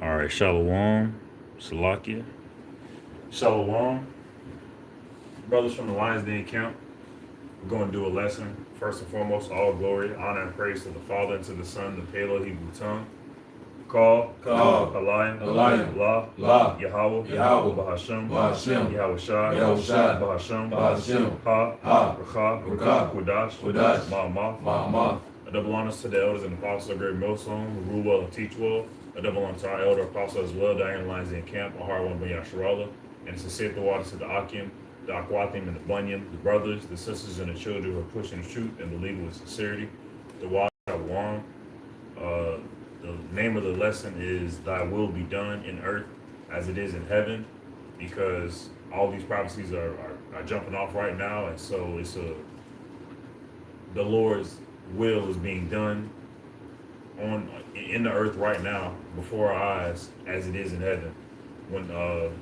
All right, Shalom, Salakia, Shalom, brothers from the Lions Den camp. We're going to do a lesson. First and foremost, all glory, honor, and praise to the Father and to the Son, the Palo Hebrew tongue. Call, Halayim, La, Yahweh, Bahasham, Yahweh Shai, Bahasham, Racha, Kudash, Ma'amah. A double honors to the elders and apostles of Great Millstone, who rule well and teach well. A double honor to our elder apostle as well, Diane Lions in camp, Ahar one Ben Yasharallah, and to sincere the waters to the Akim, the Aquatim, and the Bunyan, the brothers, the sisters, and the children who are pushing the truth and believing with sincerity. The Wad Wan. The name of the lesson is "Thy will be done in earth as it is in heaven," because all these prophecies are jumping off right now, and so the Lord's will is being done in the earth right now before our eyes as it is in heaven. When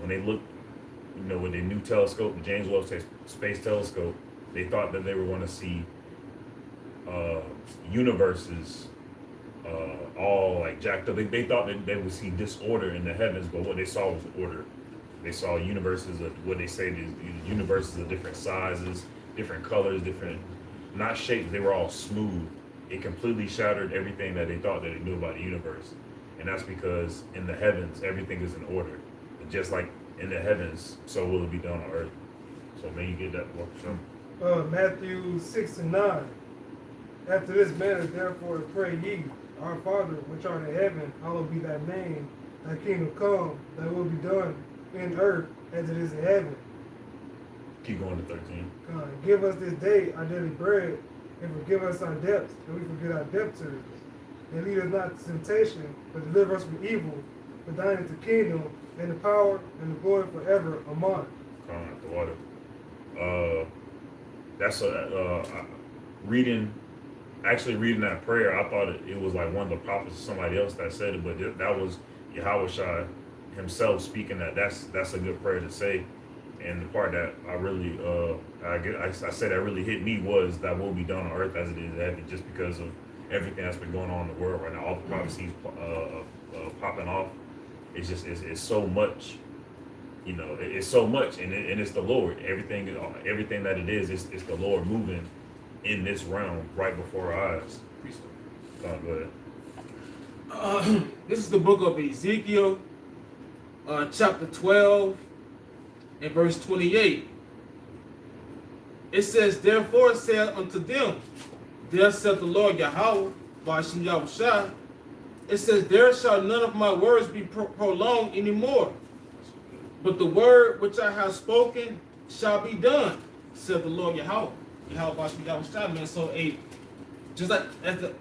they look, with their new telescope, the James Webb Space Telescope, they thought that they were going to see universes all like jacked up. They thought that they would see disorder in the heavens, but what they saw was order. They saw universes of what they say is universes of different sizes, different colors, different not shapes. They were all smooth. It completely shattered everything that they thought that they knew about the universe, and that's because in the heavens everything is in order. And just like in the heavens, so will it be done on earth. So may you get that one for sure. Matthew 6:9. After this manner, therefore, pray ye, Our Father, which art in heaven, hallowed be thy name. Thy kingdom come, thy will be done in earth as it is in heaven. Keep going to 13. Give us this day our daily bread, and forgive us our debts, and we forget our debtors. And lead us not to temptation, but deliver us from evil. For thine is the kingdom, and the power, and the glory forever. Amen. The water. That's actually reading that prayer. I thought it was like one of the prophets or somebody else that said it, but that was Yahweh Shai himself speaking that. That's a good prayer to say. And the part that I really, I said that really hit me was that will be done on earth as it is in heaven, just because of everything that's been going on in the world right now. All the prophecies popping off. It's just it's so much. It's so much, and it's the Lord. Everything that it is, it's the Lord moving in this realm right before our eyes. Go ahead. This is the book of Ezekiel, chapter 12, and verse 28. It says, Therefore said unto them, Thus saith the Lord Yahweh, Ba'ashem Yahushua. It says, There shall none of my words be prolonged anymore, but the word which I have spoken shall be done, said the Lord Yahweh. Yahweh Ba'ashem Yahushua, man. So, just like as the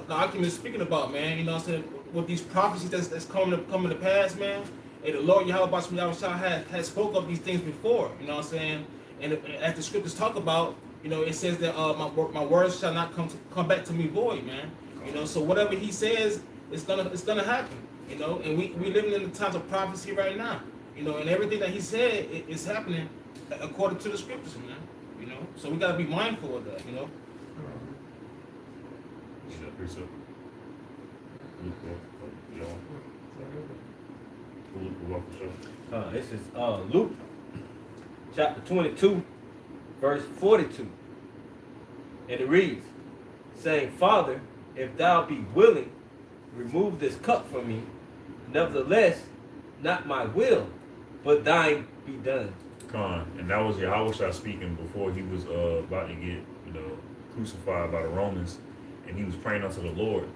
document is speaking about, man, what I'm saying, with these prophecies that's coming to pass, man. And the Lord Yahweh Ba'ashem Yahushua has spoke of these things before, you know what I'm saying? And as the scriptures talk about, it says that my words shall not come back to me void, man. So whatever he says, it's gonna happen, and we living in the times of prophecy right now, and everything that he said is happening according to the scriptures, man. So we gotta be mindful of that, This is Luke chapter 22, verse 42. And it reads, saying, Father, if thou be willing, remove this cup from me. Nevertheless, not my will, but thine be done. And that was Yahweh speaking before he was about to get, crucified by the Romans, and he was praying unto the Lord,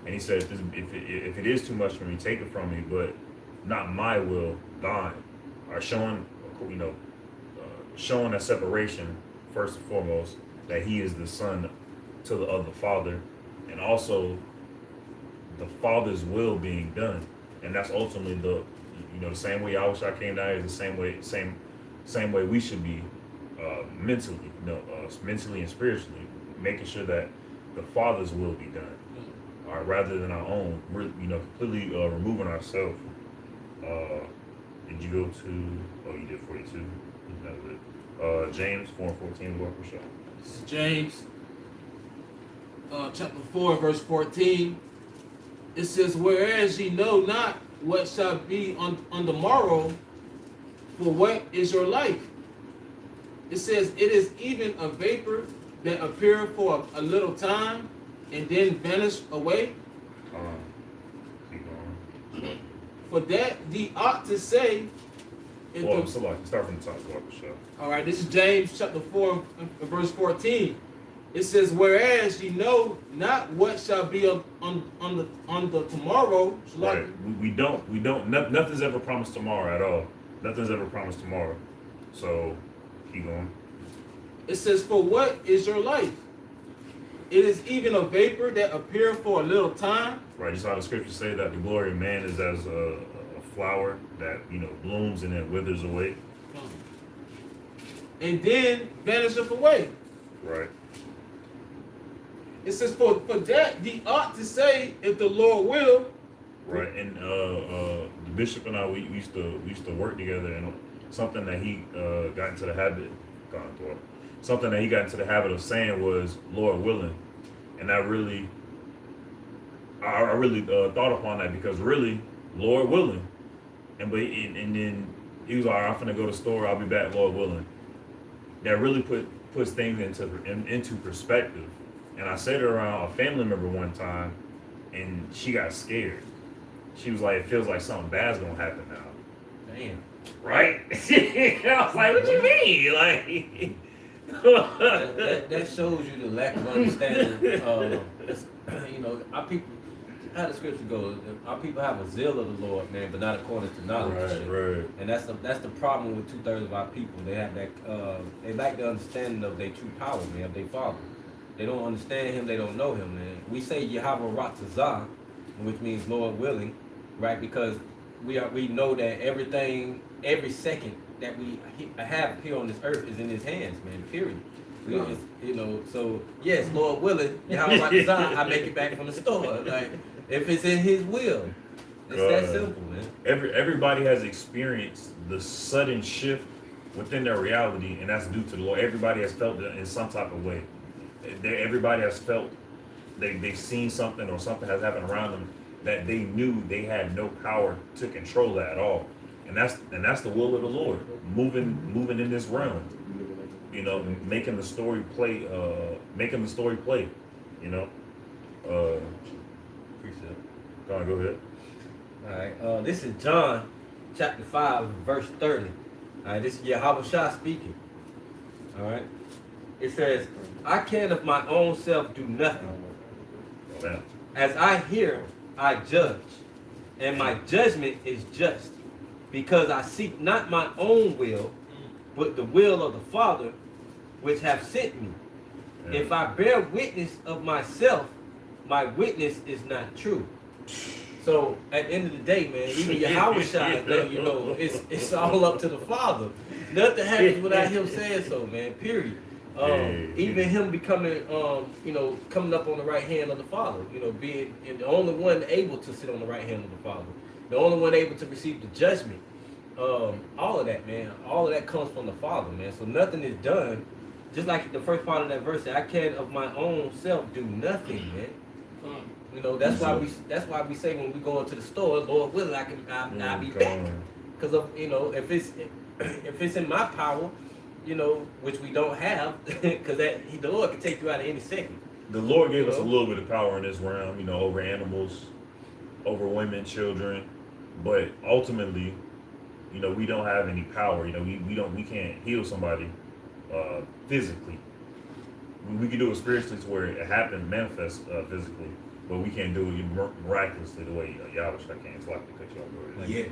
and he said, if it is too much for me, take it from me, but not my will, thine. Are showing that separation first and foremost, that he is the son of the Father, and also the Father's will being done, and that's ultimately the same way Yahweh came down is the same way we should be mentally, mentally and spiritually, making sure that the Father's will be done, rather than our own. We're completely removing ourselves. Did you go to? Oh, you did 42. That was it. James 4:14. What for sure? This is James, chapter 4, verse 14. It says, whereas ye know not what shall be on the morrow, for what is your life? It says, it is even a vapor that appeareth for a little time and then vanish away. Keep going. For that ye ought to say, if Well, the- so like, start from the top, go up the show. all right, this is James chapter 4, verse 14. It says, whereas ye know not what shall be on the tomorrow. So like, Right. We don't, nothing's ever promised tomorrow at all. Nothing's ever promised tomorrow. So, keep going. it says, for what is your life? It is even a vapor that appeareth for a little time. Right, you saw the scripture say that the glory of man is as a flower that, blooms and then withers away. And then vanisheth away. Right. It says, for that ye ought to say, if the Lord will. Right, and the bishop and I, we used to work together, and something that he got into the habit, something that he got into the habit of saying was "Lord willing," and I really thought upon that, because really, Lord willing, and then he was like, I'm finna go to the store, I'll be back, Lord willing. That really puts things into perspective. And I said it around a family member one time, and she got scared. She was like, it feels like something bad's gonna happen now. Damn. Right? I was like, what you mean? Like, That shows you the lack of understanding. Our people, how the scripture goes, our people have a zeal of the Lord, man, but not according to knowledge. and shit. right. And that's the problem with 2/3 of our people. They have that they lack the understanding of their true power, man, of their Father. They don't understand Him. They don't know Him, man. We say Yahweh Ratzah, which means Lord willing, right? Because we know that everything, every second that we have here on this earth is in His hands, man. Period. So yes, Lord willing, Yahweh Ratzah, I make it back from the store. Like if it's in His will, it's that simple, man. Everybody has experienced the sudden shift within their reality, and that's due to the Lord. Everybody has felt it in some type of way. Everybody has felt they've seen something, or something has happened around them that they knew they had no power to control that at all. And that's the will of the Lord, moving in this realm. Making the story play. Precept. Go ahead. All right. This is John chapter 5, verse 30. All right. This is Yahweh Shah speaking. All right. It says, I can of my own self do nothing. Yeah. As I hear, I judge, and my judgment is just, because I seek not my own will, but the will of the Father, which hath sent me. Yeah. If I bear witness of myself, my witness is not true. So at the end of the day, man, even Yahweh Shah is letting you know it's all up to the Father. Nothing happens without Him saying so, man. Period. Even Him becoming, coming up on the right hand of the Father. Being the only one able to sit on the right hand of the Father, the only one able to receive the judgment. All of that, man. All of that comes from the Father, man. So nothing is done. Just like the first part of that verse, I can of my own self do nothing, man. That's why we say when we go into the store, Lord willing, I'll be back. Because of if it's in my power, which we don't have, because the Lord can take you out at any second. The Lord gave us a little bit of power in this realm, over animals, over women, children, but ultimately, we don't have any power. We can't heal somebody physically. We can do it spiritually to where it happens, manifests physically, but we can't do it miraculously the way Yahweh can. So I can cut you off. Like, yeah.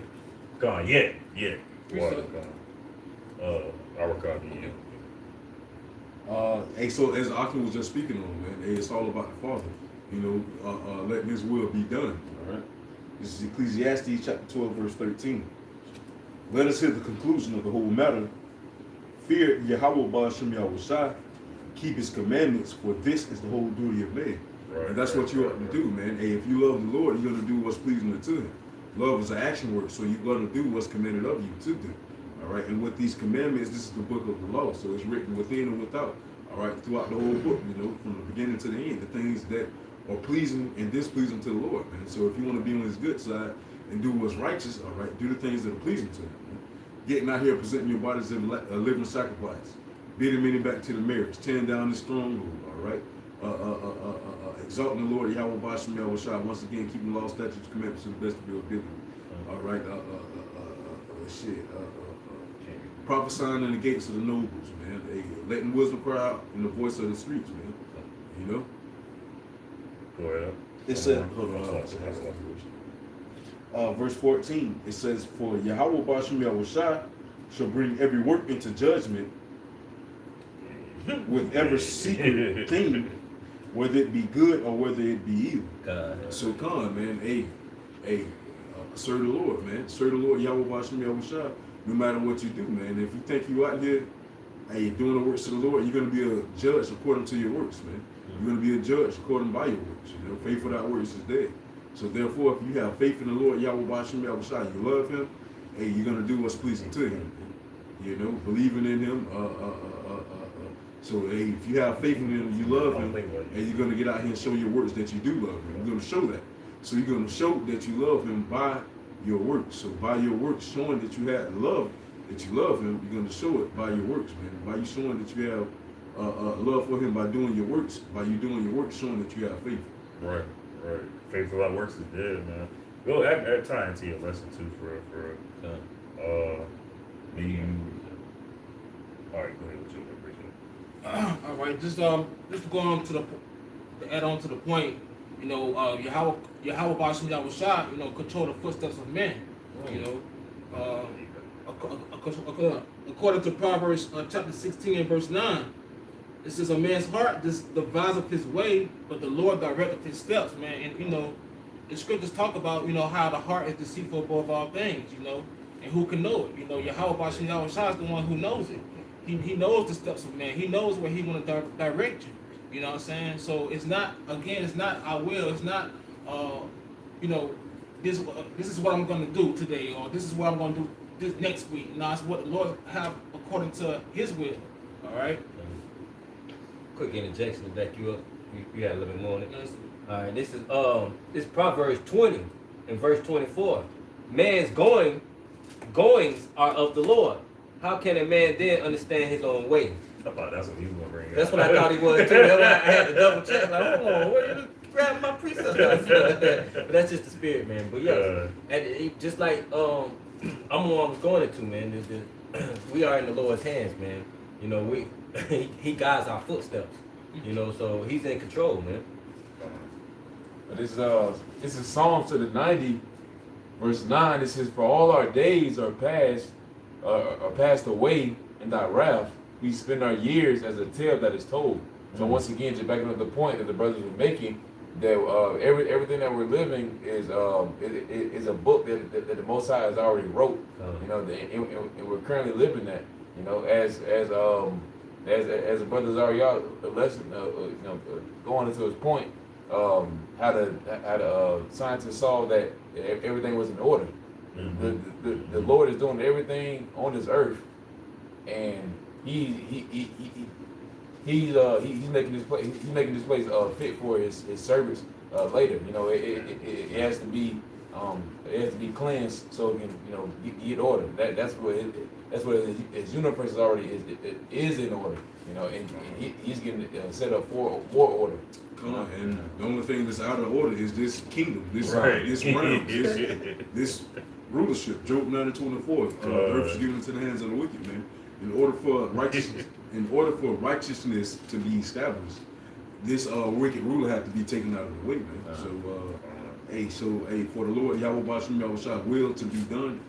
Gone, yeah. Our God, Hey, so as Akim was just speaking on, man, hey, it's all about the Father. Letting His will be done. All right. This is Ecclesiastes chapter 12, verse 13. Let us hear the conclusion of the whole matter. Fear Yahweh Ba'ashem Yahushai, keep His commandments, for this is the whole duty of man. Right, and that's what you ought to do, man. Hey, if you love the Lord, you're gonna do what's pleasing to Him. Love is an action word, so you're gonna do what's commanded of you to do. All right, and with these commandments, this is the book of the law, so it's written within and without. All right, throughout the whole book, from the beginning to the end, the things that or pleasing and displeasing to the Lord, man. So if you want to be on his good side and do what's righteous, all right, do the things that are pleasing to him. Man. Getting out here, presenting your bodies as a living sacrifice, bidding many back to the marriage, tearing down the stronghold, all right, exalting the Lord Yahweh Basham Yahweh Shah, once again, keeping the law, statutes, commandments to the best of your ability, all right, prophesying in the gates of the nobles, man, letting wisdom cry out in the voice of the streets, man, you know. Go ahead. It said, verse 14, it says, for Yahweh Basham Yahweh Shah shall bring every work into judgment with every secret thing, whether it be good or whether it be evil. God. So come, man, serve the Lord, man. Serve the Lord Yahweh Basham Yahweh Shah, no matter what you do, man. If you think you out here, doing the works of the Lord, you're going to be a judge according to your works, man. You're going to be a judge according by your works. You know, faith without works is dead. So therefore, if you have faith in the Lord Yahweh Basham Yahweh Shah, you love him, you're going to do what's pleasing to him. You know, believing in him. So if you have faith in him, you love him, and you're going to get out here and show your works that you do love him. You're going to show that. So you're going to show that you love him by your works. So by your works, showing that you have love, that you love him, you're going to show it by your works, man. By you showing that you have love for him by doing your works, by you doing your works, showing that you have faith. Right. Faith without works is dead, man. Go add time into your lesson too for me. All right, go ahead with you. All right, just to go on to add on to the point, you know, Yahweh Basham Yahweh Shah, you know, control the footsteps of men. You know, according to Proverbs chapter 16 and verse 9, it says, a man's heart deviseth his way, but the Lord directeth his steps, man. And you know, the scriptures talk about, you know, how the heart is deceitful above all things, you know, and who can know it? You know, Yahweh Basham Yahweh Shah is the one who knows it. He knows the steps of man. He knows where he want to direct you. You know what I'm saying? So it's not, again, it's not I will. It's not, you know, this is what I'm going to do today, or this is what I'm going to do this next week. No, it's what the Lord have according to His will. All right. Quick interjection to back you up. You had a little bit more on it. All right. This is Proverbs 20 and verse 24. Man's goings are of the Lord. How can a man then understand his own way? I thought that's what he was gonna bring up. That's what I thought he was too. That's why I had to double check. Like, hold on, where you grab my precepts? But that's just the spirit, man. But yeah, and it, just like I'm where I was going into, man. We are in the Lord's hands, man. You know, He guides our footsteps. You know, so He's in control, man. This is Psalms to the 90, verse 9. It says, "For all our days are passed away in thy wrath. We spend our years as a tale that is told." So once again, just backing up the point that the brothers were making, that everything that we're living is a book that the Most High has already wrote. You know, and we're currently living that. You know, as the brothers Ariel lesson, you know, going into his point, how the scientists saw that everything was in order. Mm-hmm. The Lord is doing everything on this earth, and he's making this place fit for his service later. You know, it has to be cleansed so it can, you know, get order. That's what his universe is already is in order. You know, and he's getting set up for order. And the only thing that's out of order is this kingdom, this realm, this rulership. Job 9:24. The earth is given into the hands of the wicked, man. In order for righteousness to be established, this wicked ruler have to be taken out of the way, man. So for the Lord Yahweh Basham Yahweh Shah will to be done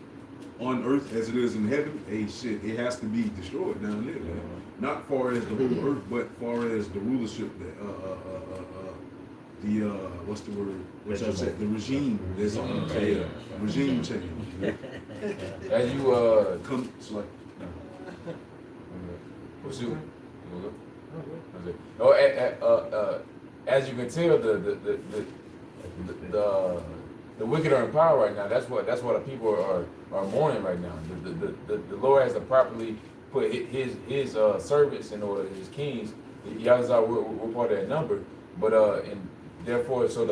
on earth as it is in heaven, it has to be destroyed down there, man. Not far as the whole earth, but far as the rulership what's the word? Which I said, the regime. There's regime change. As you Come, it's like, what's you? As you can tell, the wicked are in power right now. That's what the people are mourning right now. The Lord has to properly put his servants in order, his kings. Y'all we're part of that number, but therefore, so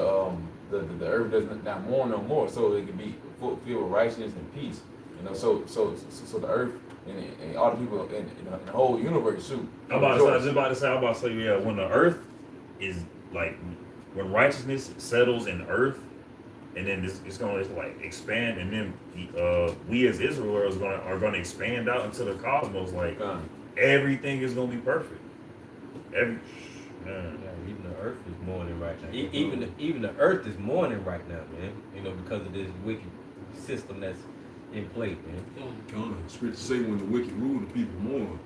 the earth does not mourn no more, so it can be filled with righteousness and peace. You know, so the earth and all the people in the whole universe too. I'm about to say, yeah, when the earth is like, when righteousness settles in earth, and then it's gonna like expand, and then we as Israel are gonna expand out into the cosmos. Like everything is gonna be perfect. Man. Yeah, even the earth is mourning right now. Even the earth is mourning right now, man. You know, because of this wicked system that's in play, man. Scripture say when the wicked rule, the people mourn.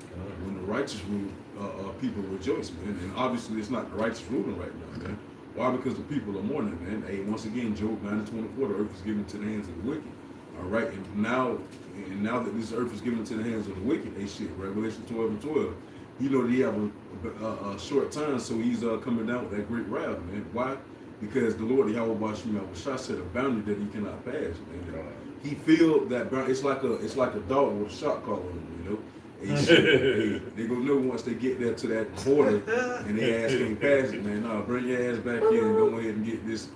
When the righteous rule, people rejoice, man. And obviously, it's not the righteous ruling right now, man. Why? Because the people are mourning, man. Hey, once again, Job 9:24, the earth is given to the hands of the wicked. All right, and now that this earth is given to the hands of the wicked, hey, shit, Revelation 12:12. You know, they have a short time, so he's coming down with that great wrath, man. Why? Because the Lord Yahweh Bashim Yahushua set a boundary that he cannot pass, man. He filled that boundary. It's like a dog with a shot collar on him, you know. They gonna know once they get there to that border and their ass can't pass it, man. Nah, bring your ass back in and go ahead and get this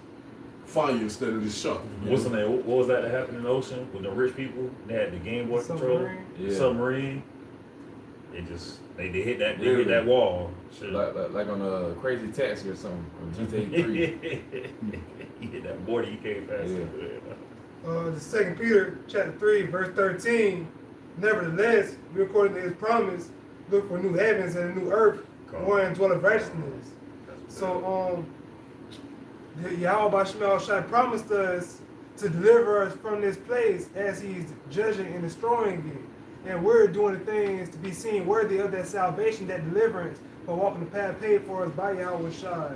fire instead of this shot. What's the name? What was that happened in the ocean with the rich people? They had the Game Boy controller, submarine. They hit that wall. Shit. Like on a Crazy Taxi or something, on GTA 3. You hit that border, you can't pass it. The 2 Peter chapter 3, verse 13. Nevertheless, we according to his promise, look for new heavens and a new earth, wherein dwelleth righteousness. So Yahweh Bashim Shai promised us to deliver us from this place as he's judging and destroying it. And we're doing the things to be seen worthy of that salvation, that deliverance, for walking the path paid for us by Yahweh Shai.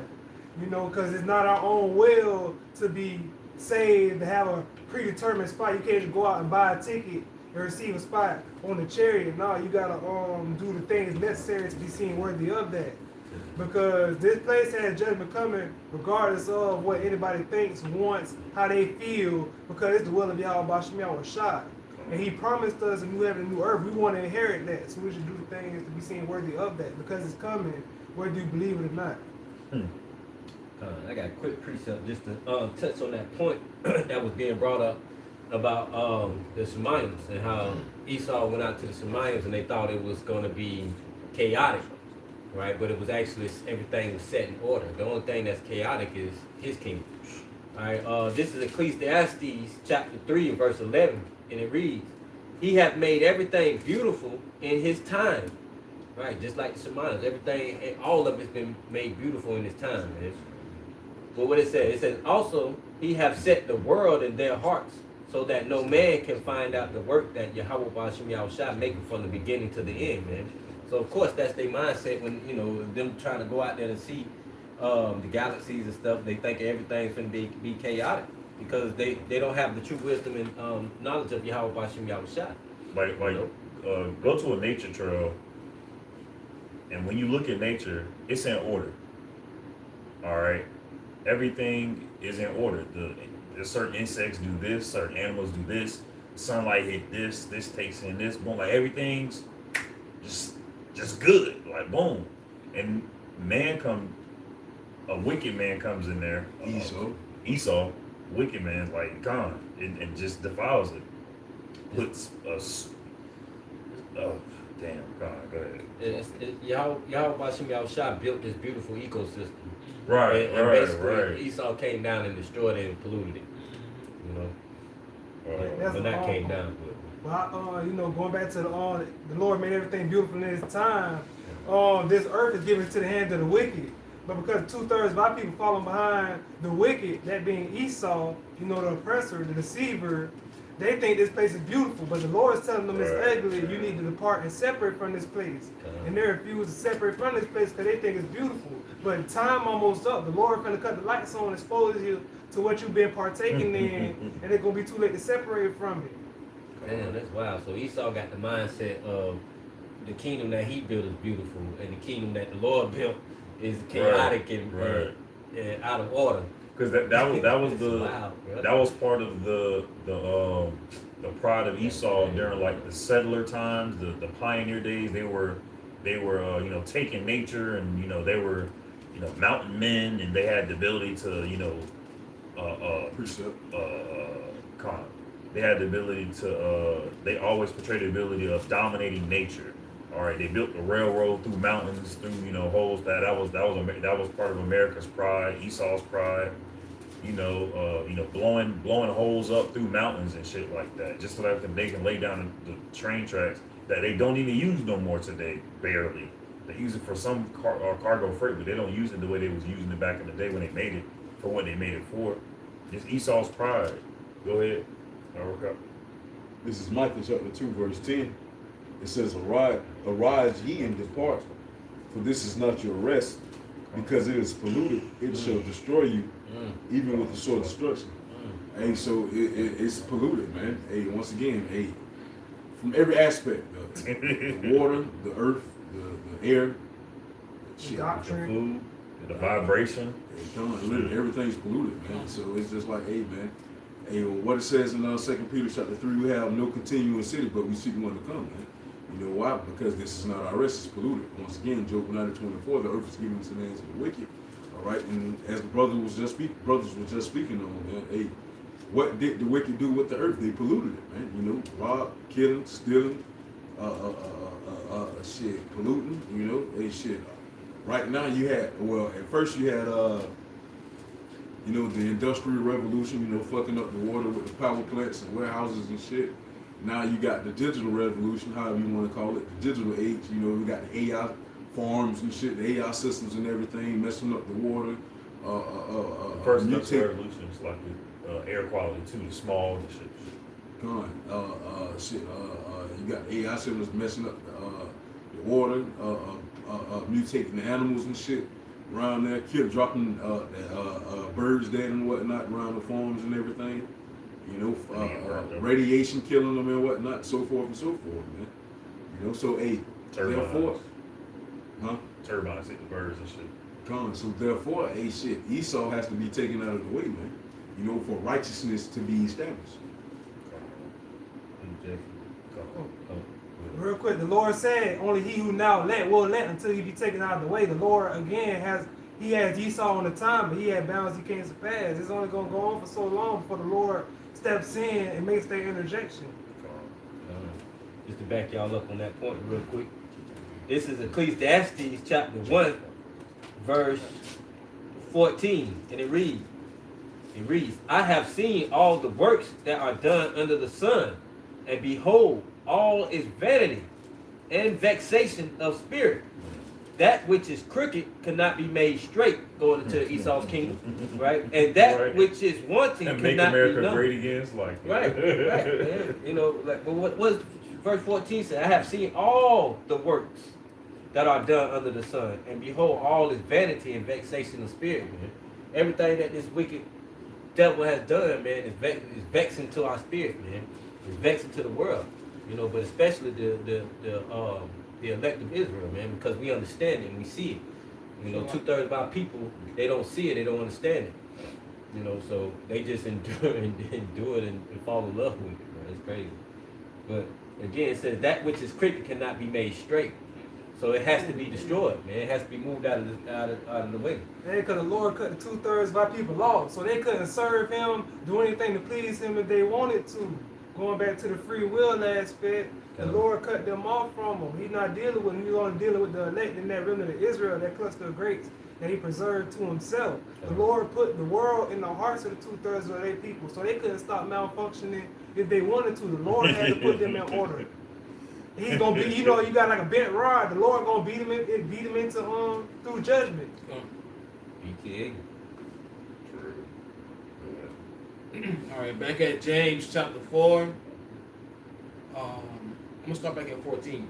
You know, because it's not our own will to be saved, to have a predetermined spot. You can't just go out and buy a ticket and receive a spot on the chariot. No, you gotta do the things necessary to be seen worthy of that. Because this place has judgment coming regardless of what anybody thinks, wants, how they feel, because it's the will of Yahweh Bashim Yahweh Shai. And he promised us a new heaven and new earth. We want to inherit that. So we should do the things to be seen worthy of that, because it's coming, whether you believe it or not. I got a quick precept just to touch on that point that was being brought up about the Shemayim and how Esau went out to the Shemayim and they thought it was going to be chaotic, right? But it was actually, everything was set in order. The only thing that's chaotic is his kingdom. All right, this is Ecclesiastes chapter 3 and verse 11, and it reads, "He hath made everything beautiful in his time." Right, just like the Shemayim, everything, all of it's been made beautiful in his time, man. But what it says also, he have set the world in their hearts, so that no man can find out the work that Yahweh Bashim Yahushua making from the beginning to the end, man. So of course that's their mindset when, you know, them trying to go out there and see the galaxies and stuff. They think everything's gonna be chaotic because they don't have the true wisdom and knowledge of Yahweh Bashim Yahushua. Like go to a nature trail, and when you look at nature, it's in order. All right, everything is in order. There's certain insects do this, certain animals do this. Sunlight hit this takes in this. Boom, like everything's just good. Like boom, and a wicked man comes in there. Esau, wicked man's like gone, and just defiles it. Puts us. Oh damn, God, go ahead. Yahweh Bashim Yahushua built this beautiful ecosystem. Right, and basically right. Esau came down and destroyed it and polluted it. You know, when that came down. Well, you know, going back to the Lord made everything beautiful in his time. This earth is given to the hand of the wicked. But because 2/3 of our people falling behind the wicked, that being Esau, you know, the oppressor, the deceiver, they think this place is beautiful, but the Lord is telling them it's ugly. You need to depart and separate from this place. And they refuse to separate from this place because they think it's beautiful. But time almost up. The Lord finna cut the lights on, expose you to what you've been partaking in, and it's gonna be too late to separate from it. Damn, that's wild. So Esau got the mindset of the kingdom that he built is beautiful, and the kingdom that the Lord built is chaotic and out of order. Because that was part of the pride of Esau during like the settler times, the pioneer days. They were you know, taking nature, and you know, they were mountain men, and they had the ability to, Precept. kind of, they had the ability to, they always portrayed the ability of dominating nature. All right, they built the railroad through mountains, through holes. That was part of America's pride, Esau's pride. Blowing holes up through mountains and shit like that, just so that they can lay down the train tracks that they don't even use no more today, barely. They use it for some cargo freight, but they don't use it the way they was using it back in the day when they made it for what they made it for. It's Esau's pride. Go ahead. I'll work up. This is Micah chapter 2, verse 10. It says, arise ye and depart, for this is not your rest, because it is polluted, it shall destroy you, even with the sword of destruction. Hey, so it's polluted, man. Hey, once again, hey, from every aspect, the water, the earth, the air, shit, Doctrine. The vibration. literally everything's polluted, man. So it's just like, hey, man. Hey, what it says in 2 Peter chapter 3, we have no continuing city, but we seek one to come, man. You know why? Because this is not our rest, it's polluted. Once again, Job 9:24, the earth is given into the hands of the wicked. All right, and as the brothers were just speaking on, man, hey, what did the wicked do with the earth? They polluted it, man. Rob, killing, stealing, shit, polluting, hey, shit. Right now you had, at first you had, the industrial revolution, fucking up the water with the power plants and warehouses and shit. Now you got the digital revolution, however you want to call it, the digital age. We got the AI farms and shit, the AI systems and everything, messing up the water. The first industrial revolution is like the air quality too, the smog and shit. You got AI systems messing up the water, mutating the animals and shit around there, dropping birds dead and whatnot around the farms and everything. Radiation killing them and whatnot, so forth and so forth, man. So hey, therefore, turbines hit the birds and shit. So therefore, hey, shit, Esau has to be taken out of the way, man. For righteousness to be established. Real quick, the Lord said, only he who now will let until he be taken out of the way. The Lord, again, has Esau on the time, but he had bounds he can't surpass. It's only going to go on for so long before the Lord steps in and makes that interjection. Just to back y'all up on that point real quick. This is Ecclesiastes chapter 1, verse 14, and it reads, I have seen all the works that are done under the sun, and behold, all is vanity and vexation of spirit. That which is crooked cannot be made straight, going into Esau's kingdom, right? And that which is wanting and cannot make America be known. great again. It's like Right. What was verse 14 said? I have seen all the works that are done under the sun, and behold, all is vanity and vexation of spirit, man. Everything that this wicked devil has done, man, is vexing to our spirit, man. It's vexing to the world, but especially the elect of Israel, man, because we understand it and we see it. 2/3 of our people, they don't see it, they don't understand it. So they just endure it and fall in love with it, man. It's crazy. But again, it says that which is crooked cannot be made straight. So it has to be destroyed, man. It has to be moved out of the way. Yeah, because the Lord cut the 2/3 of our people off, so they couldn't serve him, do anything to please him if they wanted to. Going back to the free will aspect, the Lord cut them off from them. He's not dealing with them. He's only dealing with the elect and that remnant of Israel, that cluster of grapes that he preserved to himself. The Lord put the world in the hearts of the 2/3 of their people, so they couldn't stop malfunctioning if they wanted to. The Lord had to put them in order. He's gonna be, you got like a bent rod. The Lord gonna beat him into through judgment. BTA. All right, back at James chapter 4. I'm gonna start back at 14.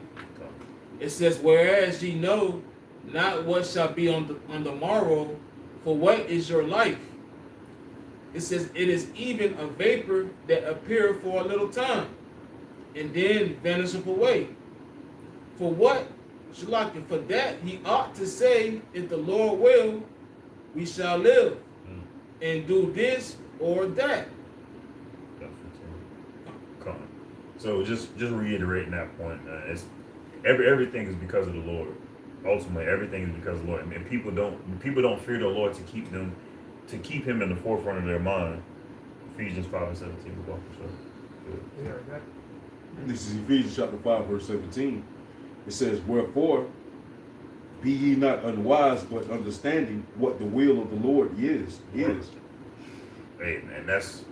It says, whereas ye know not what shall be on the morrow, for what is your life? It says, it is even a vapor that appeareth for a little time, and then vanisheth away. For what? For that he ought to say, if the Lord will, we shall live, and do this or that. So just reiterating that point, it's everything is because of the Lord. Ultimately, everything is because of the Lord. I mean, people don't fear the Lord to keep him in the forefront of their mind. Ephesians 5:17. We'll go for sure. Yeah, that, This is Ephesians chapter 5, verse 17. It says, wherefore, be ye not unwise, but understanding what the will of the Lord is. Hey, and that's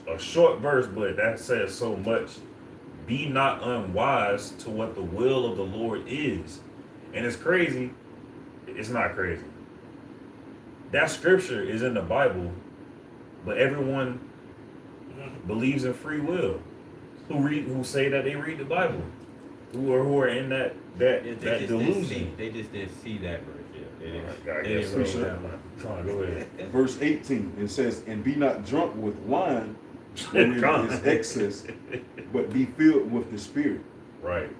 a short verse, but that says so much. Be not unwise to what the will of the Lord is. And it's crazy. It's not crazy. That scripture is in the Bible, but everyone believes in free will. Who say that they read the Bible, who are in that delusion. They just didn't see that verse. Yeah. I They guess didn't so. roll that Come on, go ahead. Verse 18, it says, and be not drunk with wine, wherein is excess, but be filled with the Spirit. Right.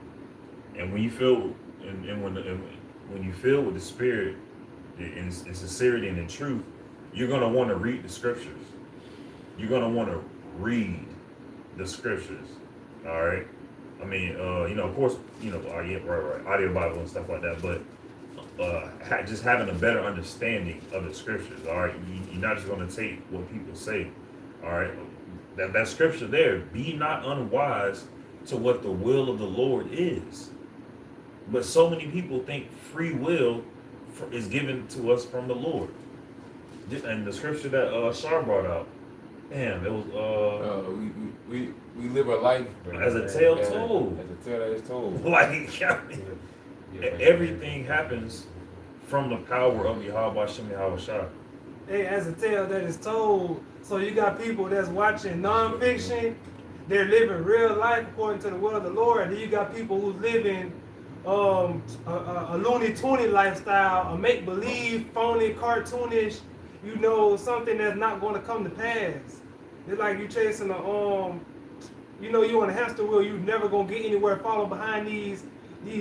And when you feel when you feel with the Spirit in sincerity and in truth, you're gonna want to read the scriptures. You're gonna want to read the scriptures. All right. I mean, of course, right, audio Bible and stuff like that, but just having a better understanding of the scriptures. All right. You're not just gonna take what people say. All right. That scripture there, be not unwise to what the will of the Lord is. But so many people think free will is given to us from the Lord. And the scripture that Shar brought out, damn, it was we live a life as a tale told. As a tale that is told. Like everything happens from the power of Yahweh Shem Yahweh Shah. hey, as a tale that is told, so you got people that's watching nonfiction, they're living real life according to the will of the Lord. And then you got people who's living a Looney Tunes lifestyle, a make-believe, phony, cartoonish, something that's not going to come to pass. It's like you chasing you on a hamster wheel, you never going to get anywhere following behind these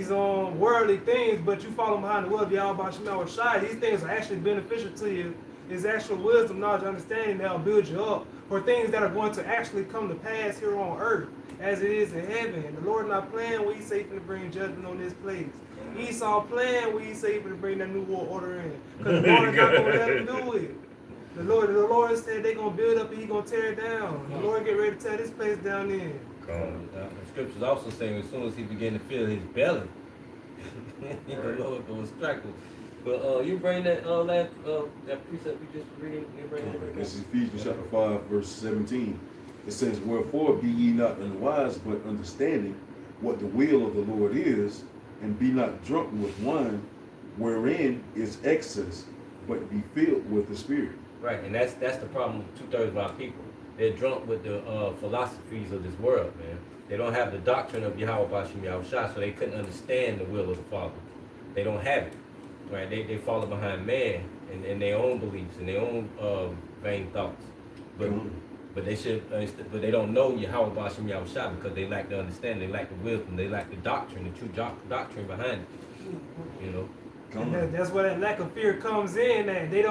worldly things, but you follow behind the will of Yahweh Shema Shai. These things are actually beneficial to you. It's actual wisdom, knowledge, understanding that'll build you up for things that are going to actually come to pass here on earth as it is in heaven. The Lord not playing when He's safe to bring judgment on this place. Esau playing when He's safe to bring that new world order in. Because the Lord is not going to let him do it. The Lord said they're going to build up and He's going to tear it down. The Lord get ready to tear this place down in. The scriptures also saying as soon as he began to feel his belly, the Lord was struggle. But you bring that that precept we just read. You bring that. This is Ephesians chapter 5, verse 17. It says, wherefore be ye not unwise, but understanding what the will of the Lord is, and be not drunk with wine, wherein is excess, but be filled with the Spirit. Right, and that's the problem with 2/3 of our people. They're drunk with the philosophies of this world, man. They don't have the doctrine of Yahweh Bashim Yahushua, so they couldn't understand the will of the Father. They don't have it, right? They follow behind man and their own beliefs and their own vain thoughts. But they should, but they don't know Yahweh Bashim Yahushua because they lack the understanding, they lack the wisdom, they lack the doctrine, the true doctrine behind it. And that's where that lack of fear comes in. And they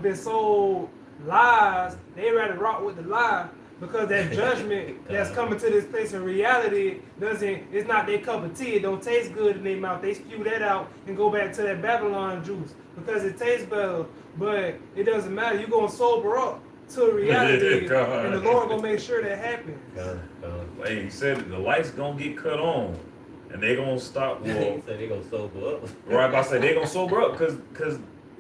been sold lies. They rather rock with the lie because that judgment that's coming to this place in reality it's not their cup of tea. It don't taste good in their mouth. They spew that out and go back to that Babylon juice because it tastes better. But it doesn't matter. You're gonna sober up to reality, and the Lord gonna make sure that happens. Like he said, the lights gonna get cut on. And they gonna stop. Well, so they gonna sober up. Right, but I say they gonna sober up because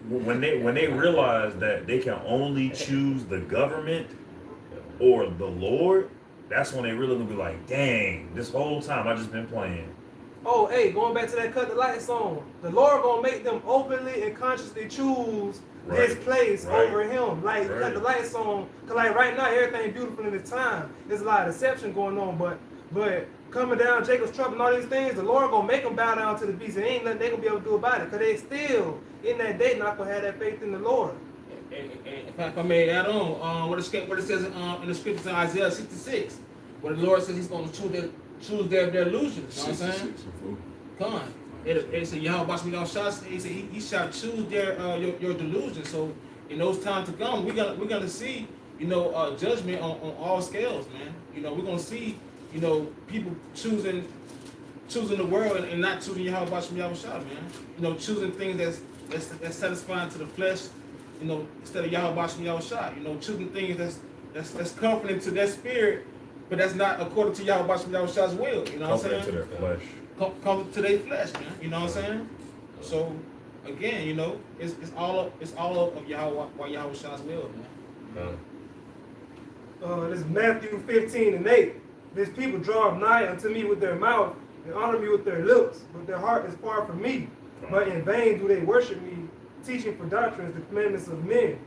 when they realize that they can only choose the government or the Lord, that's when they really gonna be like, dang, this whole time I just been playing. Oh, hey, going back to that cut the lights on. The Lord gonna make them openly and consciously choose this place over him. Like cut the lights on, cause like right now everything beautiful in the time. There's a lot of deception going on, but coming down Jacob's trouble and all these things, the Lord gonna make them bow down to the beast, and ain't nothing they gonna be able to do about it, cause they still in that day not gonna have that faith in the Lord. And if I may add on, what it says in the scriptures in Isaiah 66, where the Lord says He's gonna choose their illusions. You know what I'm saying? Come on. It said Yahweh Bashmi Yahushua, He said He shall choose your delusions. So in those times to come, we're gonna see judgment on all scales, man. We're gonna see people choosing choosing the world and not choosing Yahweh Bashem Yahushua, man. You know, choosing things that's satisfying to the flesh, you know, instead of Yahweh Bashem Yahushua. You know, choosing things that's comforting to their spirit, but that's not according to Yahweh Bashem Yahushua's will. You know what I'm Comforting saying? to their flesh. Comfort to their flesh, man. You know what I'm saying? So again, you know, it's all of Yahweh Yahushua's will, man. This is Matthew 15:8. This people draw nigh unto me with their mouth and honor me with their lips, but their heart is far from me. But in vain do they worship me, teaching for doctrines the commandments of men.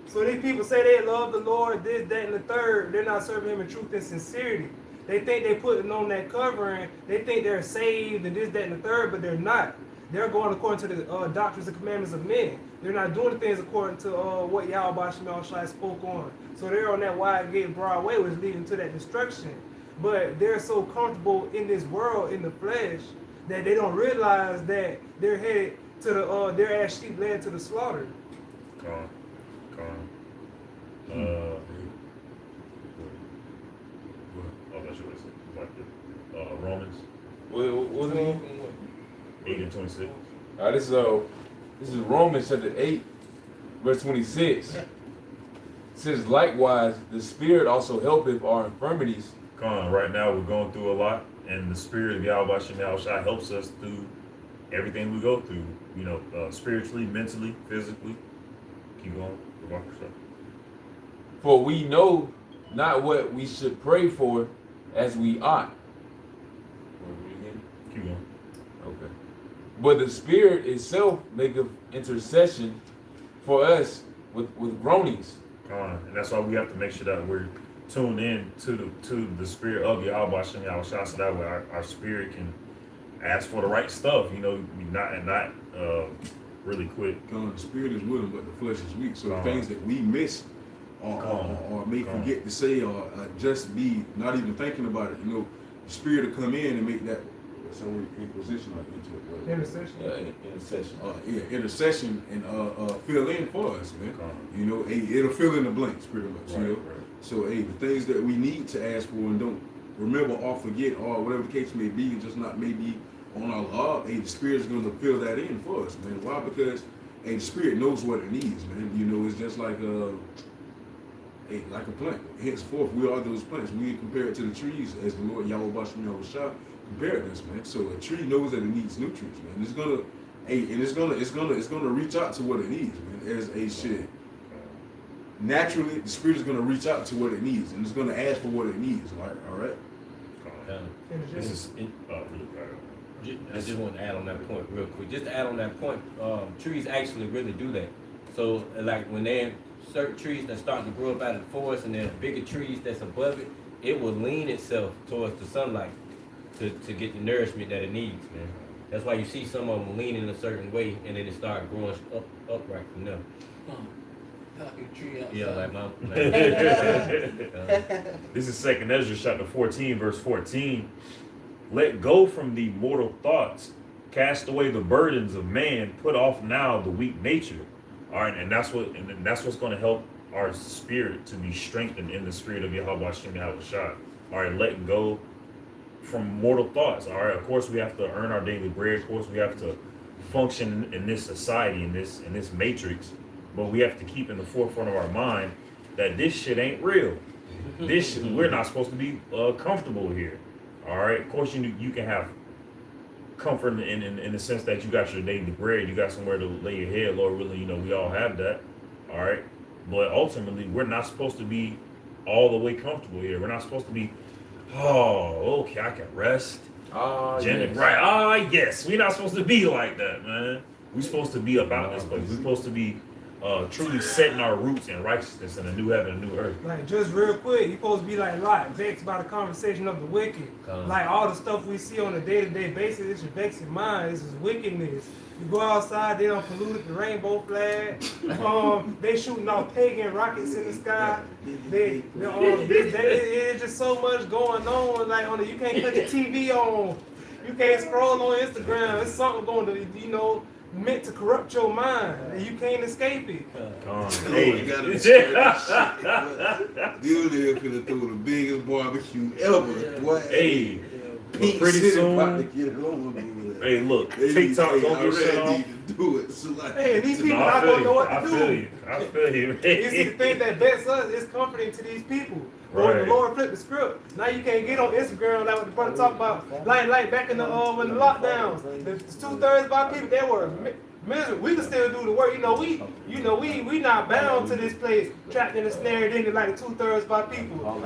So these people say they love the Lord, this, that, and the third. They're not serving him in truth and sincerity. They think they're putting on that covering. They think they're saved and this, that, and the third, but they're not. They're going according to the doctrines and commandments of men. They're not doing the things according to what Yahweh Bashem Yahushua spoke on. So they're on that wide gate broad way, which is leading to that destruction. But they're so comfortable in this world, in the flesh, that they don't realize that they're headed to the they're as sheep led to the slaughter. Con. Oh, that's what it's like the Romans What was it? 8:26. This is Romans chapter 8, verse 26. It says, likewise, the Spirit also helpeth our infirmities. Con, right now we're going through a lot, and the Spirit of Yahweh Bashem Yahushua helps us through everything we go through. You know, spiritually, mentally, physically. Keep going. Go back yourself. For we know not what we should pray for as we ought. Keep going. Okay. But the Spirit itself maketh intercession for us with groanings. And that's why we have to make sure that we're tuned in to the Spirit of Yahweh Bashem Yahushua, so that way our spirit can ask for the right stuff. You know, not really quick. The spirit is willing, but the flesh is weak. So the things that we miss or may forget to say or just be not even thinking about it, you know, the spirit will come in and make that somewhere in position or into it. Intercession. Intercession. Intercession and fill in for us, man. You know, it'll fill in the blanks pretty much. Right, you know, right. So the things that we need to ask for and don't remember or forget or whatever the case may be, and just not maybe on our law, the Spirit's going to fill that in for us, man. Why? Because the Spirit knows what it needs, man. You know, it's just like a plant. Henceforth, we are those plants. We compare it to the trees as the Lord Yahweh Bashem Yahushua compared us, man. So a tree knows that it needs nutrients, man. It's gonna reach out to what it needs, man. As a shit. Naturally, the Spirit is gonna reach out to what it needs, and it's gonna ask for what it needs. All right. This is I just want to add on that point real quick. Just to add on that point, trees actually really do that. So like when they're certain trees that start to grow up out of the forest and then bigger trees that's above it, it will lean itself towards the sunlight to get the nourishment that it needs, man. That's why you see some of them leaning a certain way and then it start growing upright from there. Yeah, like my. This is 2nd Ezra chapter 14, verse 14. Let go from the mortal thoughts, cast away the burdens of man, put off now the weak nature. All right, and that's what's going to help our spirit to be strengthened in the Spirit of Yahweh Hashem Yahushua. All right, let go from mortal thoughts. All right, of course we have to earn our daily bread. Of course we have to function in this society, in this matrix. But we have to keep in the forefront of our mind that this shit ain't real. We're not supposed to be comfortable here. All right. Of course, you can have comfort in the sense that you got your daily bread, you got somewhere to lay your head. Lord willing, we all have that. All right. But ultimately, we're not supposed to be all the way comfortable here. We're not supposed to be, oh, okay, I can rest. Yes. Right. Yes. We're not supposed to be like that, man. We're supposed to be about this place. We're supposed to be truly setting our roots in righteousness in a new heaven and a new earth. Like, just real quick, you're supposed to be like Lot, vexed by the conversation of the wicked. Like, all the stuff we see on a day-to-day basis, it should vex your mind. This is wickedness. You go outside, they done polluted the rainbow flag. They shooting off pagan rockets in the sky. It's just so much going on. Like, you can't put the TV on. You can't scroll on Instagram. It's something going to, meant to corrupt your mind, and you can't escape it. Hey, you gotta be scared of shit. You live finna throw the biggest barbecue ever, boy. Hey, Pete pretty City soon- about to get it over with. Hey, look, They TikTok need- gonna get they shut already off. need to do it. So like, Hey, these people No, I not feel gonna know you. what I to feel do. you. I feel you. You see, the thing that vexes us is comforting to these people. But when Right. the Lord flipped the script, now you can't get on Instagram like what the brother talked about. Like back in the when the lockdowns, the 2/3 of our people they were miserable. We can still do the work. We not bound to this place, trapped in a snare, then like the 2/3 of our people.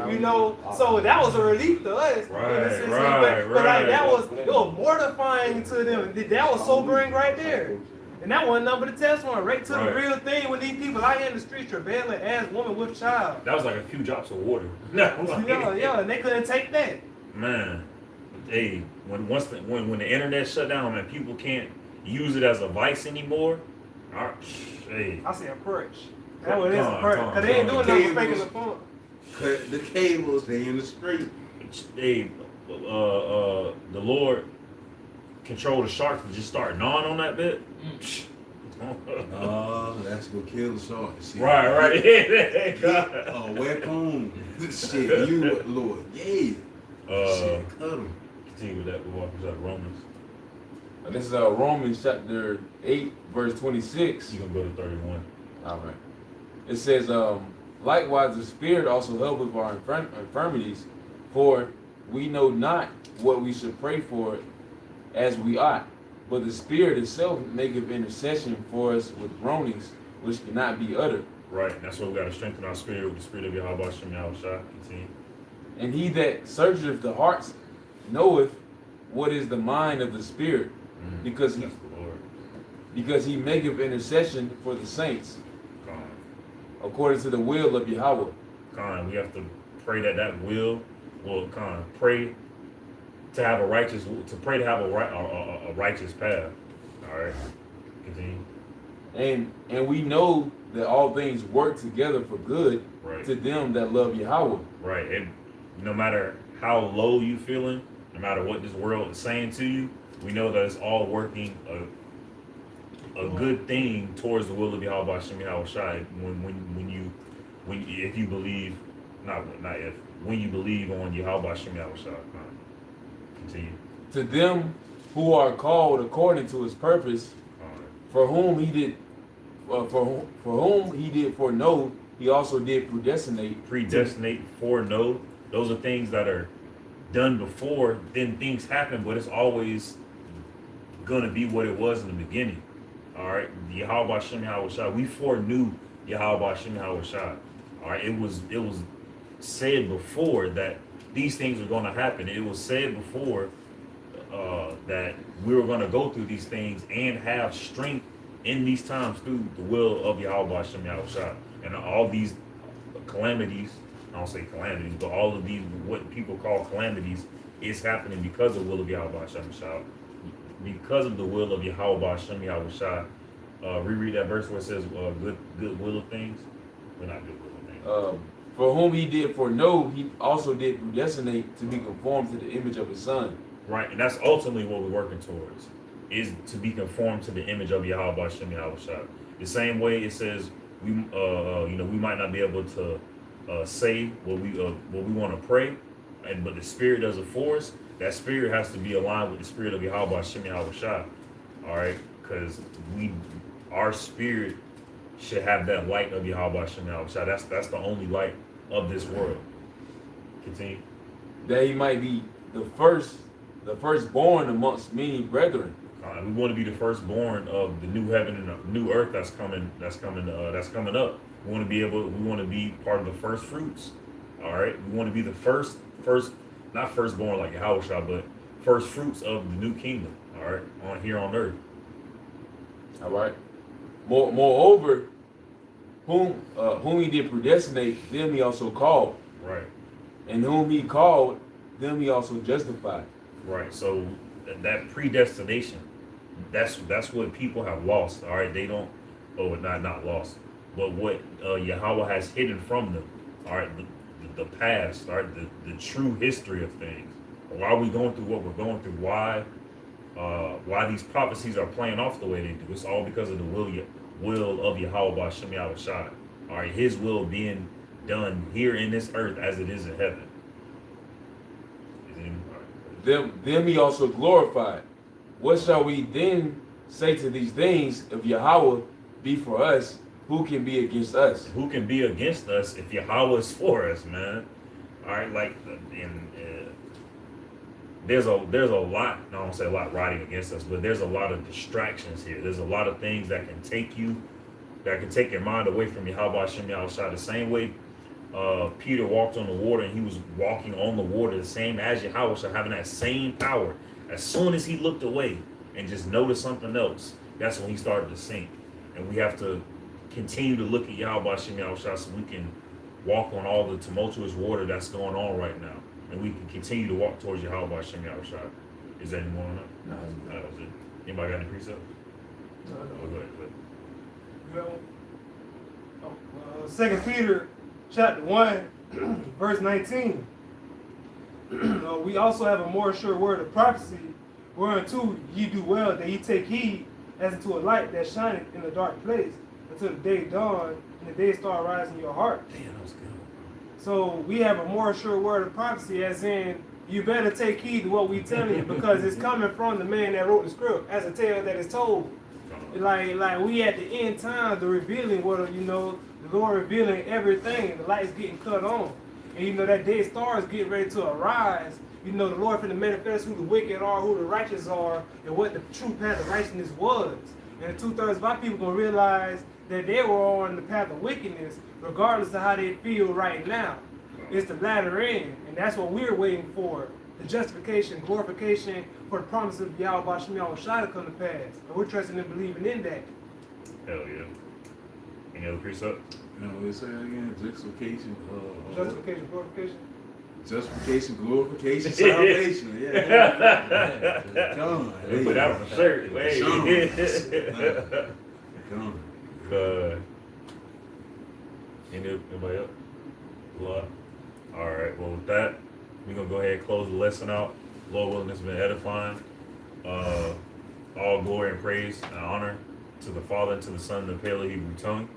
So that was a relief to us. Right, but like that right. was mortifying to them. That was sobering right there. And that wasn't nothing but a test one, right to Right. the real thing when these people out here in the streets travailing as woman with child. That was like a few drops of water. No, Yeah, and they couldn't take that. Man, hey, when the internet shut down and people can't use it as a vice anymore, hey, I say a crutch. That what it is, a Come crutch. on, Cause they ain't come doing on. nothing but faking the phone. cut the cables, they in the street. hey, the Lord control the sharks and just start gnawing on that bit. That's what kill the shark. See, Right. Get a weapon. Shit, you Lord, yeah. Shit, cut 'em. Continue with that. We'll walk into Romans. This is Romans chapter 8, verse 26. You gonna go to 31? All right. It says, likewise, the Spirit also helpeth with our infirmities, for we know not what we should pray for as we ought, but the Spirit itself maketh intercession for us with groanings which cannot be uttered. Right. That's why we gotta strengthen our spirit with the spirit of Yahweh Shem Yahushua. Continue. And he that searcheth the hearts knoweth what is the mind of the Spirit, because That's the Lord. he maketh intercession for the saints, Come on. according to the will of Yahweh. Con, we have to pray that will, pray to have a righteous, a righteous path. All right, continue. And we know that all things work together for good Right, to them that love Yahweh. right. And no matter how low you feeling, no matter what this world is saying to you, we know that it's all working a good thing towards the will of Yahweh Shem Yahushua. If you believe, when you believe on Yahweh Shem Yahushua. Continue. To them who are called according to his purpose, for whom he did foreknow, he also did predestinate. Predestinate, foreknow. Those are things that are done before then things happen, but it's always gonna be what it was in the beginning. All right, Yahweh Shem Yahushua. We foreknew Yahweh Shem Yahushua. All right, it was said before that these things were gonna happen. It was said before that we were gonna go through these things and have strength in these times through the will of Yahweh Shem Yahushua. And all these calamities, I don't say calamities, but all of these, what people call calamities, is happening because of the will of Yahweh Shem Yahushua. Because of the will of Yahweh Shem Yahushua. Reread that verse where it says good will of things. We're not good will of things. For whom he did foreknow, he also did predestinate to be conformed to the image of his Son. Right, and that's ultimately what we're working towards, is to be conformed to the image of Yahweh Shem Yahushua. The same way it says we might not be able to say what we want to pray, but the Spirit does it for us. That Spirit has to be aligned with the Spirit of Yahweh Shem Yahushua. All right, because our spirit should have that light of Yahweh Shem Yahushua. That's the only light of this world. Continue. That he might be the firstborn amongst many brethren. We want to be the firstborn of the new heaven and the new earth that's coming up. We want to be part of the first fruits. All right. We want to be the first, not firstborn like Yahushua, but first fruits of the new kingdom. All right, here on earth. All right. Moreover, whom he did predestinate, them he also called, Right. and whom he called, them he also justified. Right. So that predestination, that's what people have lost. All right. They don't. Oh, not lost, but what Yahweh has hidden from them. All right. The past. All right. The true history of things. Why are we going through what we're going through? Why these prophecies are playing off the way they do? It's all because of the will of Yahweh Shem Yahushua. All right. His will being done here in this earth as it is in heaven. them he also glorified. What shall we then say to these things? If Yahweh be for us, who can be against us? Who can be against us if Yahweh is for us, man? All right, like, there's a lot. I don't say a lot riding against us, but there's a lot of distractions here. There's a lot of things that can take your mind away from Yahweh Hashem Yahushua. The same way Peter walked on the water, and he was walking on the water, the same as Yahweh, having that same power. As soon as he looked away and just noticed something else, that's when he started to sink. And we have to continue to look at Yahweh Hashem Yahushua so we can walk on all the tumultuous water that's going on right now. And we can continue to walk towards Yahweh Hashem Yahushua. Is there any more on that? No. That was it. Anybody got any precepts? No, Oh, no. go ahead, go ahead. Well, 2 Peter chapter 1, verse 19. We also have a more sure word of prophecy, whereunto ye do well that ye take heed as unto a light that shineth in a dark place, until the day dawn and the day star rise in your heart. Damn, that was good. So we have a more sure word of prophecy, as in you better take heed to what we telling you, because it's coming from the man that wrote the script as a tale that is told. Like we at the end time, the revealing what the Lord revealing everything. The light's getting cut on, and that day star is getting ready to arise. The Lord finna manifest who the wicked are, who the righteous are, and what the true path of righteousness was. And 2/3 of our people gonna realize that they were on the path of wickedness, regardless of how they feel right now. It's the latter end, and that's what we're waiting for. The justification, glorification for the promise of Yahweh Bashim Yahushua to come to pass. And we're trusting and believing in that. Hell yeah. Any other precepts? Let's say it again. Justification. Justification, glorification. Justification, glorification, salvation. Yeah. Come on. Hey, put that on the shirt. Hey. Come on. Anybody else? Lord. All right. Well, with that, we're gonna go ahead and close the lesson out. Lord willing, it's been edifying. All glory and praise and honor to the Father and to the Son and the Pale Hebrew tongue.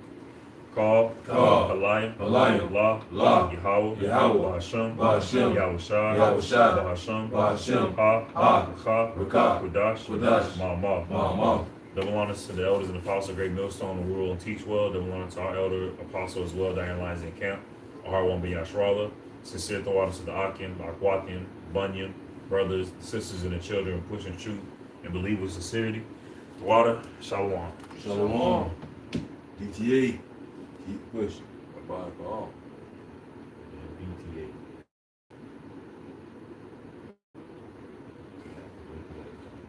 Call, Halayim, La, Yahweh, Bahasham, Yahushua, Bahasham, Ha, Rakah, Kudash, Ma. Double honors to the elders and apostles, great millstone in the world and teach well. Double honor to our elder apostle as well, Diane Lyons in camp. Our heart won't be Yashrala. Sincere thoughts to the Akim, Aquathian, Bunyan, brothers, sisters, and the children who push in truth and believe with sincerity. Water, Shalom. Shalom. DTA. Keep pushing. Bye-bye.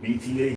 BTA.